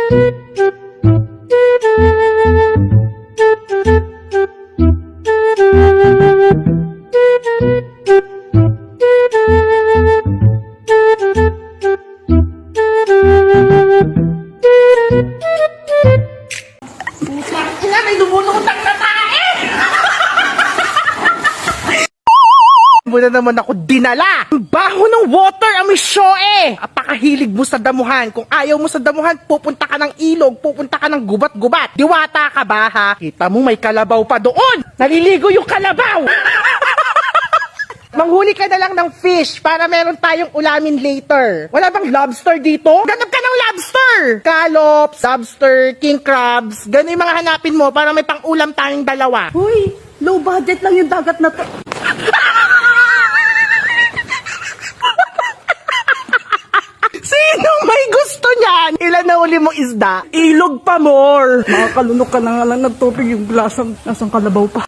May lumulutang na tae! Muna naman ako dinala. Ang baho ng water, amisyoe. Apakahilig mo sa damuhan. Kung ayaw mo sa damuhan, pupunta ka ng ilog, pupunta ka ng gubat-gubat. Diwata ka ba, ha? Kita mo may kalabaw pa doon. Naliligo yung kalabaw. Manghuli ka na lang ng fish para meron tayong ulamin later. Wala bang lobster dito? Ganap ka ng lobster! Scallops, lobster, king crabs. Ganun yung mga hanapin mo para may pang-ulam tayong dalawa. Uy, low budget lang yung dagat na to. Sino may gusto niyan? Ilan na uli mong isda? Ilog pa more. Makakalunok ka na nga lang ng tubig yung lasang kalabaw pa.